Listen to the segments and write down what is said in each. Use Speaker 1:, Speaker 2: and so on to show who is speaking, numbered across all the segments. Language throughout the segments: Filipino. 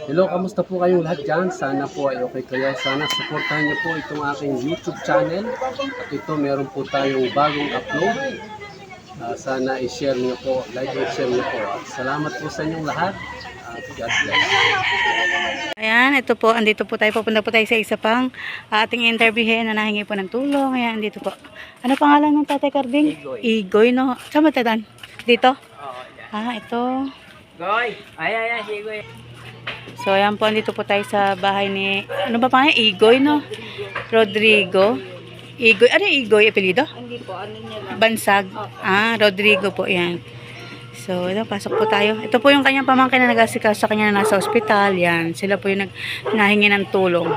Speaker 1: Hello, kamusta po kayong lahat dyan? Sana po ay okay kayo. Sana supportahan niyo po itong aking YouTube channel. At ito, meron po tayong bagong upload. Sana i-share niyo po, like and share niyo po. At salamat po sa inyong lahat. God bless.
Speaker 2: Ayan, ito po, andito po tayo, pupunta po tayo sa isa pang ating interviewin na nahingi po ng tulong. Ayan, dito po. Ano pangalan ng Tatay Carding?
Speaker 3: Igoy.
Speaker 2: Igoy, no? Saan ba tayo? Dito?
Speaker 3: Oo, yan.
Speaker 2: Ito.
Speaker 3: Goy! Ay, Igoy.
Speaker 2: So, ayan po, andito po tayo sa bahay ni, ano ba pangalan? Igoy, no? Rodrigo. Igoy, ano yung Igoy, apelido?
Speaker 3: Hindi po, ano niya lang.
Speaker 2: Bansag. Rodrigo po, yan. So, ito, pasok po tayo. Ito po yung kanyang pamangkin na nag-asikaso sa kanya na nasa ospital. Yan, sila po yung nahingi ng tulong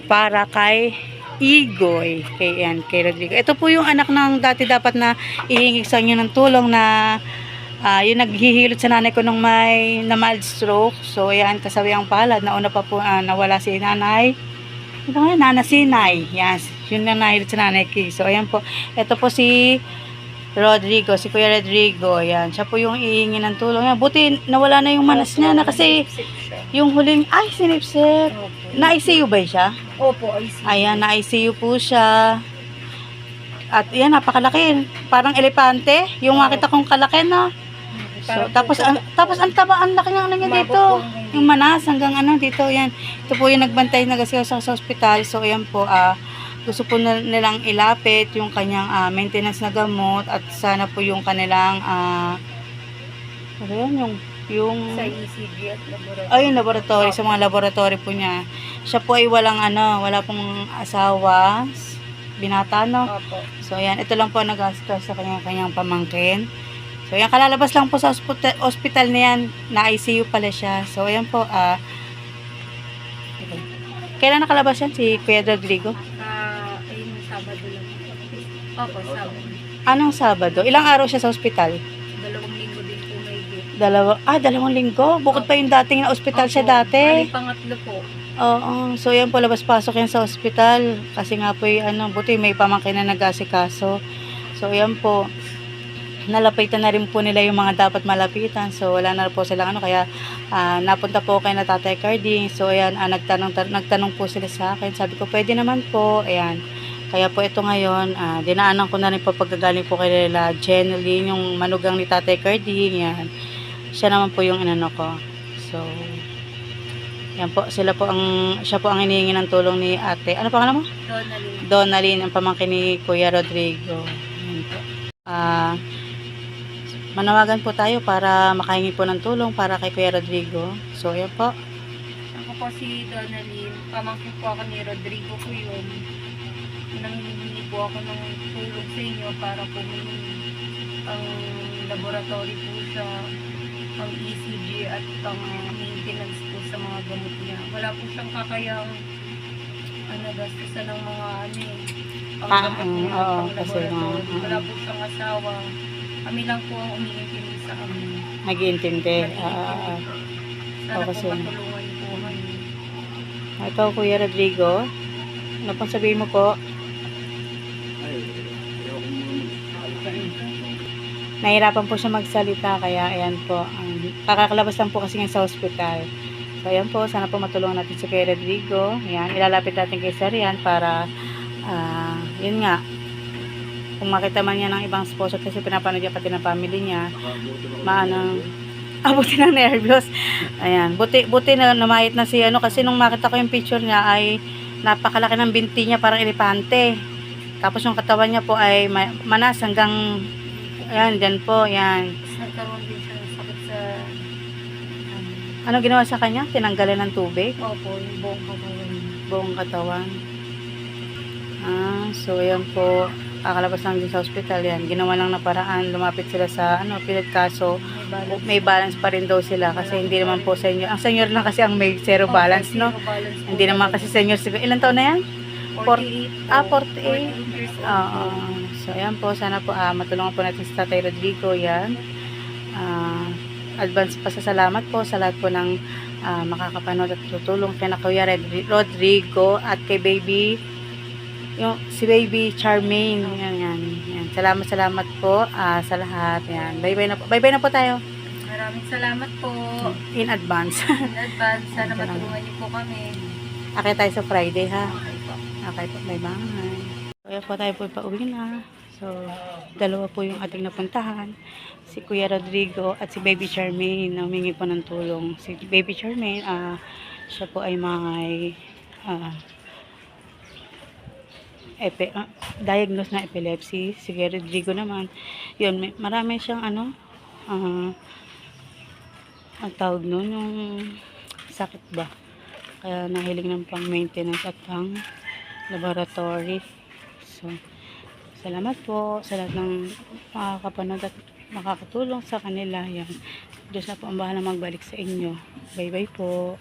Speaker 2: para kay Igoy. Kay Rodrigo. Ito po yung anak ng dati dapat na ihingi sa inyo ng tulong na yung naghihilot sa nanay ko nung may na mild stroke. So, ayan, kasawiang palad. Nauna pa po nawala si nanay. Ito nga, Nana Sinay. Yes, yun na nahilot sa nanay ko. So, ayan po. Ito po si Rodrigo, si Kuya Rodrigo, yan. Siya po yung ihingi ng tulong. Yan. Buti nawala na yung manas niya na kasi yung huling, sinipsip. Na-ICU ba siya?
Speaker 3: Opo, ICU.
Speaker 2: Ayan, na-ICU po siya. At yan, napakalaki. Parang elepante. Yung makita kong kalaki na. So, tapos ang taba, ang laki ng ano niya dito. Yung manas hanggang dito, yan. Ito po yung nagbantay na kasi sa hospital. So, ayan po, gusto po nilang ilapit yung kanyang maintenance na gamot at sana po yung kanilang ano yan, yung
Speaker 3: Sa ECG at laboratory.
Speaker 2: yung laboratory, sa mga laboratory po niya. Siya po ay wala pong asawa, binata, no?
Speaker 3: Opo.
Speaker 2: So ayan, ito lang po nag-asikaso sa kanyang pamangkin. So ayan, kalalabas lang po sa hospital na yan, na ICU pala siya. So ayan po, kailan nakalabas yan si Kuya Rodrigo?
Speaker 3: Ayun, Sabado lang. Opo, Sabado.
Speaker 2: Anong Sabado? Ilang araw siya sa ospital?
Speaker 3: 2 linggo din po may git.
Speaker 2: 2 linggo? Bukod pa yung dating na ospital siya dati.
Speaker 3: Pangatlo po.
Speaker 2: Oo. So, yan po, labas-pasok yan sa ospital. Kasi nga po, buti may pamangkin na nag-asikaso. So, yan po. Nalapitan na rin po nila yung mga dapat malapitan. So, wala na po silang kaya napunta po kay na Tatay Carding. So, ayan, nagtanong po sila sa akin. Sabi ko, pwede naman po. Ayan. Kaya po ito ngayon, dinaanan ko na rin po pagkagaling po kay nila Jeneline, yung manugang ni Tatay Carding. Yan. Siya naman po yung inano ko. So, yan po, siya po ang hinihingi ng tulong ni ate. Ano pangalan mo? Donaline, ang pamangkin ni Kuya Rodrigo. Yan po. Manawagan po tayo para makahingi po ng tulong para kay Kuya Rodrigo. So, yan po.
Speaker 3: Ako po si Donaline. Pamangkin po ako ni Rodrigo po yun. Nanghihingi po ako ng tulong sa inyo para po ang laboratory po sa ang ECG at ang maintenance po sa mga gamot niya. Wala po siyang kakayang gastusan ng mga ang gamot niya,
Speaker 2: oo,
Speaker 3: pang
Speaker 2: kasi
Speaker 3: laboratory. Wala po siyang asawa. Kami lang po ang umiintindi sa amin.
Speaker 2: nag-iintindi.
Speaker 3: Sana po
Speaker 2: kasi
Speaker 3: matulungan niyo po kami.
Speaker 2: ito, Kuya Rodrigo. Ano pang sabihin mo po? Nahirapan po siya magsalita, kaya ayan po. Kakakalabas lang po kasi nga sa hospital. So ayan po, sana po matulungan natin si Kuya Rodrigo. Ayan, ilalapit natin kay Sir yan para yun nga, kung makita man niya ng ibang sponsor kasi pinapanood niya pati ng family niya, buti ng nervyos. Ayan, buti na namayit na si kasi nung makita ko yung picture niya ay napakalaki ng binti niya, parang elepante. Tapos yung katawan niya po ay manas hanggang ayan, dyan po, yan.
Speaker 3: Nagkaroon din siya ng sakit sa
Speaker 2: Ano ginawa sa kanya? Tinanggalan ng tubig?
Speaker 3: opo, yung buong katawan.
Speaker 2: Buong katawan. So ayan po, kakalabas lang din sa hospital yan. Ginawa lang na paraan, lumapit sila sa pilit kaso. May balance pa rin daw sila kasi hindi naman po senior. Ang senior lang kasi ang may zero balance, no? Hindi naman kasi senior. Ilan taon na yan?
Speaker 3: 48.
Speaker 2: 48.
Speaker 3: Years old.
Speaker 2: Oo. So ayan po, sana po matulungan po natin si Tatay Rodrigo yan. Advance pasasalamat po sa lahat po ng makakapanood at tutulong kay na Kuya Rodrigo at kay si Baby Charmaine. Yan. Salamat po sa lahat. Yan. Bye-bye na po tayo.
Speaker 3: Maraming Maraming salamat po.
Speaker 2: In advance.
Speaker 3: In advance, sana
Speaker 2: Salamat.
Speaker 3: matulungan niyo po kami.
Speaker 2: Okay tayo sa Friday, ha?
Speaker 3: Okay po.
Speaker 2: Okay po, bye-bye. Kaya po tayo po pauwi na. So, dalawa po yung ating napuntahan. Si Kuya Rodrigo at si Baby Charmaine na humingi po ng tulong. Si Baby Charmaine, siya po ay may diagnosed na epilepsy. Si Kuya Rodrigo naman, yun, marami siyang ang tawag nun, yung sakit ba? Kaya nahilig ng pang maintenance at pang laboratory. So, salamat po sa lahat ng makakapanood at makakatulong sa kanila. Yan. Diyos na po ang bahala magbalik sa inyo. Bye bye po.